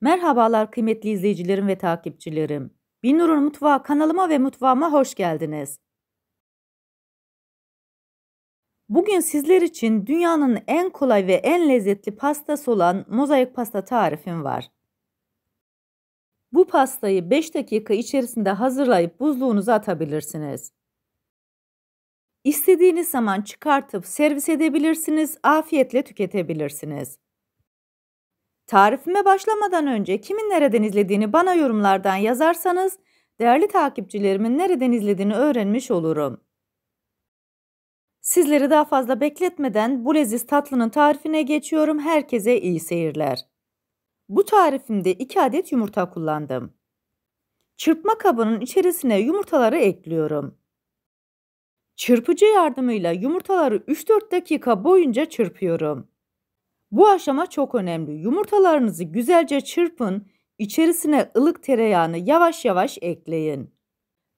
Merhabalar kıymetli izleyicilerim ve takipçilerim. Binur'un Mutfağı kanalıma ve mutfağıma hoş geldiniz. Bugün sizler için dünyanın en kolay ve en lezzetli pastası olan mozaik pasta tarifim var. Bu pastayı 5 dakika içerisinde hazırlayıp buzluğunuza atabilirsiniz. İstediğiniz zaman çıkartıp servis edebilirsiniz, afiyetle tüketebilirsiniz. Tarifime başlamadan önce kimin nereden izlediğini bana yorumlardan yazarsanız değerli takipçilerimin nereden izlediğini öğrenmiş olurum. Sizleri daha fazla bekletmeden bu leziz tatlının tarifine geçiyorum. Herkese iyi seyirler. Bu tarifimde 2 adet yumurta kullandım. Çırpma kabının içerisine yumurtaları ekliyorum. Çırpıcı yardımıyla yumurtaları 3-4 dakika boyunca çırpıyorum. Bu aşama çok önemli. Yumurtalarınızı güzelce çırpın, içerisine ılık tereyağını yavaş yavaş ekleyin.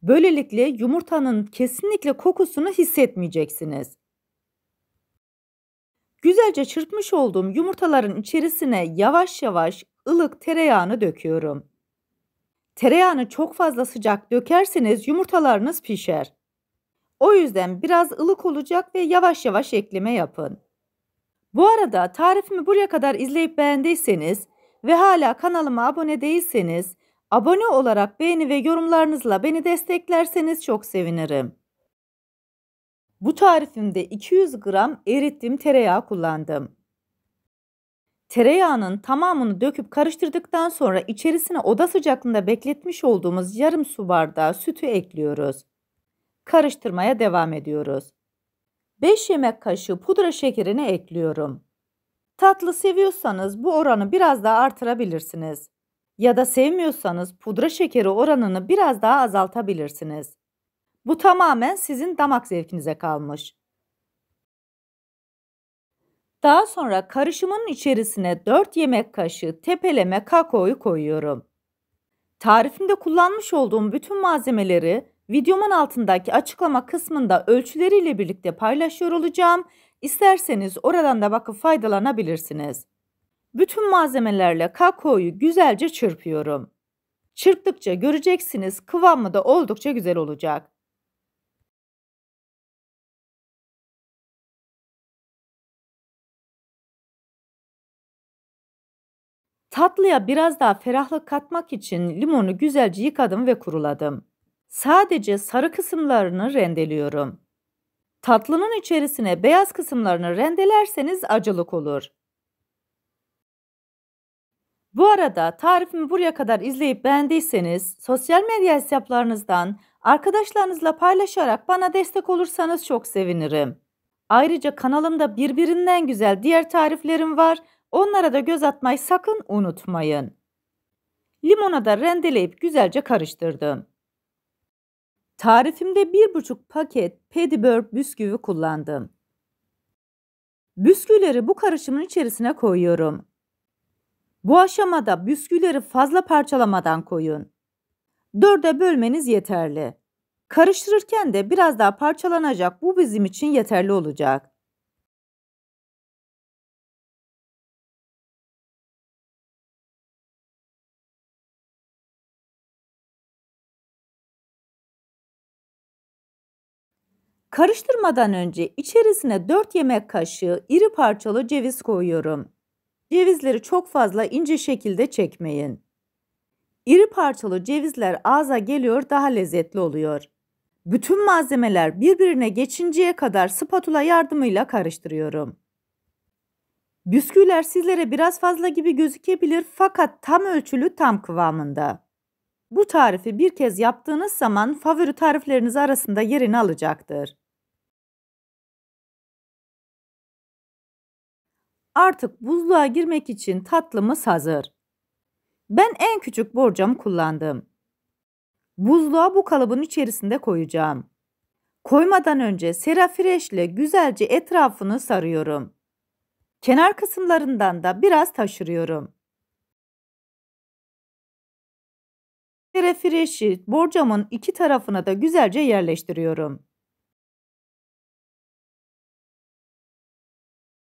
Böylelikle yumurtanın kesinlikle kokusunu hissetmeyeceksiniz. Güzelce çırpmış olduğum yumurtaların içerisine yavaş yavaş ılık tereyağını döküyorum. Tereyağını çok fazla sıcak dökerseniz yumurtalarınız pişer. O yüzden biraz ılık olacak ve yavaş yavaş ekleme yapın. Bu arada tarifimi buraya kadar izleyip beğendiyseniz ve hala kanalıma abone değilseniz, abone olarak beğeni ve yorumlarınızla beni desteklerseniz çok sevinirim. Bu tarifimde 200 gram erittiğim tereyağı kullandım. Tereyağının tamamını döküp karıştırdıktan sonra içerisine oda sıcaklığında bekletmiş olduğumuz yarım su bardağı sütü ekliyoruz. Karıştırmaya devam ediyoruz. 5 yemek kaşığı pudra şekerini ekliyorum. Tatlı seviyorsanız bu oranı biraz daha artırabilirsiniz. Ya da sevmiyorsanız pudra şekeri oranını biraz daha azaltabilirsiniz. Bu tamamen sizin damak zevkinize kalmış. Daha sonra karışımın içerisine 4 yemek kaşığı tepeleme kakaoyu koyuyorum. Tarifimde kullanmış olduğum bütün malzemeleri videomun altındaki açıklama kısmında ölçüleriyle birlikte paylaşıyor olacağım. İsterseniz oradan da bakıp faydalanabilirsiniz. Bütün malzemelerle kakaoyu güzelce çırpıyorum. Çırptıkça göreceksiniz kıvamı da oldukça güzel olacak. Tatlıya biraz daha ferahlık katmak için limonu güzelce yıkadım ve kuruladım. Sadece sarı kısımlarını rendeliyorum. Tatlının içerisine beyaz kısımlarını rendelerseniz acılık olur. Bu arada tarifimi buraya kadar izleyip beğendiyseniz sosyal medya hesaplarınızdan arkadaşlarınızla paylaşarak bana destek olursanız çok sevinirim. Ayrıca kanalımda birbirinden güzel diğer tariflerim var. Onlara da göz atmayı sakın unutmayın. Limonu da rendeleyip güzelce karıştırdım. Tarifimde 1,5 paket Petibör bisküvi kullandım. Bisküvileri bu karışımın içerisine koyuyorum. Bu aşamada bisküvileri fazla parçalamadan koyun. 4'e bölmeniz yeterli. Karıştırırken de biraz daha parçalanacak. Bu bizim için yeterli olacak. Karıştırmadan önce içerisine 4 yemek kaşığı iri parçalı ceviz koyuyorum. Cevizleri çok fazla ince şekilde çekmeyin. İri parçalı cevizler ağza geliyor, daha lezzetli oluyor. Bütün malzemeler birbirine geçinceye kadar spatula yardımıyla karıştırıyorum. Bisküviler sizlere biraz fazla gibi gözükebilir fakat tam ölçülü, tam kıvamında. Bu tarifi bir kez yaptığınız zaman favori tarifleriniz arasında yerini alacaktır. Artık buzluğa girmek için tatlımız hazır. Ben en küçük borcamı kullandım. Buzluğa bu kalıbın içerisinde koyacağım. Koymadan önce serafreş ile güzelce etrafını sarıyorum. Kenar kısımlarından da biraz taşırıyorum. Serafreşi borcamın iki tarafına da güzelce yerleştiriyorum.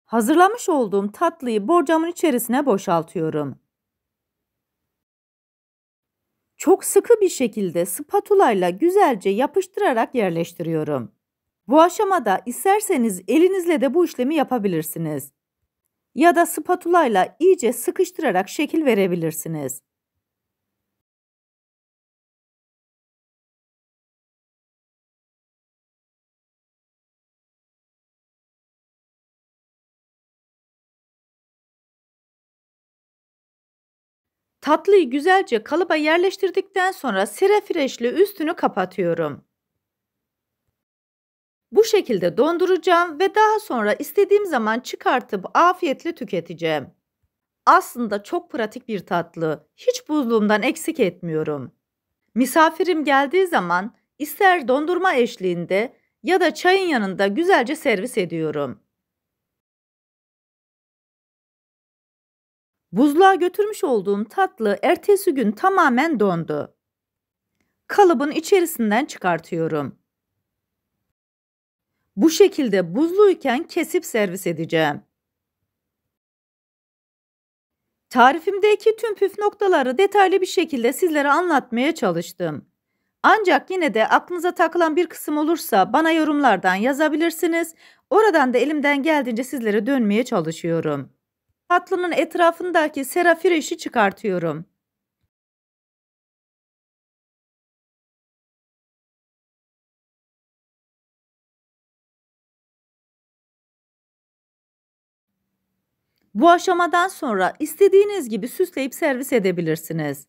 Hazırlamış olduğum tatlıyı borcamın içerisine boşaltıyorum. Çok sıkı bir şekilde spatulayla güzelce yapıştırarak yerleştiriyorum. Bu aşamada isterseniz elinizle de bu işlemi yapabilirsiniz. Ya da spatulayla iyice sıkıştırarak şekil verebilirsiniz. Tatlıyı güzelce kalıba yerleştirdikten sonra serefreşle üstünü kapatıyorum. Bu şekilde donduracağım ve daha sonra istediğim zaman çıkartıp afiyetle tüketeceğim. Aslında çok pratik bir tatlı. Hiç buzluğumdan eksik etmiyorum. Misafirim geldiği zaman ister dondurma eşliğinde ya da çayın yanında güzelce servis ediyorum. Buzluğa götürmüş olduğum tatlı ertesi gün tamamen dondu. Kalıbın içerisinden çıkartıyorum. Bu şekilde buzluyken kesip servis edeceğim. Tarifimdeki tüm püf noktaları detaylı bir şekilde sizlere anlatmaya çalıştım. Ancak yine de aklınıza takılan bir kısım olursa bana yorumlardan yazabilirsiniz. Oradan da elimden geldiğince sizlere dönmeye çalışıyorum. Tatlının etrafındaki serafreşi çıkartıyorum. Bu aşamadan sonra istediğiniz gibi süsleyip servis edebilirsiniz.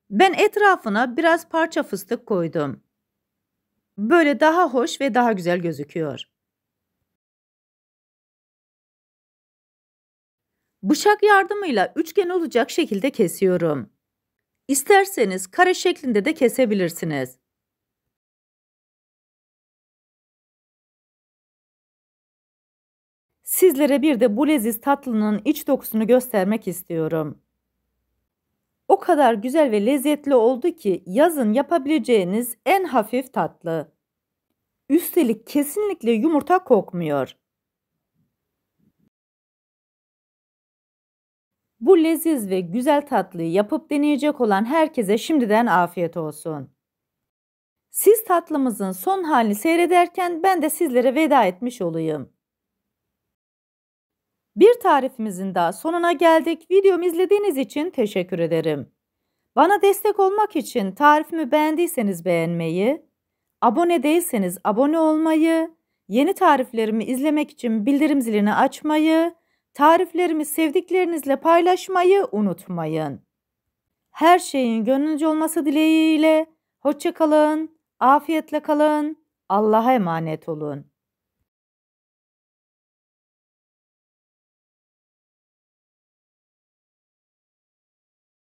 Ben etrafına biraz parça fıstık koydum. Böyle daha hoş ve daha güzel gözüküyor. Bıçak yardımıyla üçgen olacak şekilde kesiyorum. İsterseniz kare şeklinde de kesebilirsiniz. Sizlere bir de bu leziz tatlının iç dokusunu göstermek istiyorum. O kadar güzel ve lezzetli oldu ki yazın yapabileceğiniz en hafif tatlı. Üstelik kesinlikle yumurta kokmuyor. Bu leziz ve güzel tatlıyı yapıp deneyecek olan herkese şimdiden afiyet olsun. Siz tatlımızın son halini seyrederken ben de sizlere veda etmiş olayım. Bir tarifimizin daha sonuna geldik. Videomu izlediğiniz için teşekkür ederim. Bana destek olmak için tarifimi beğendiyseniz beğenmeyi, abone değilseniz abone olmayı, yeni tariflerimi izlemek için bildirim zilini açmayı, tariflerimi sevdiklerinizle paylaşmayı unutmayın. Her şeyin gönlünüzce olması dileğiyle, hoşça kalın, afiyetle kalın, Allah'a emanet olun.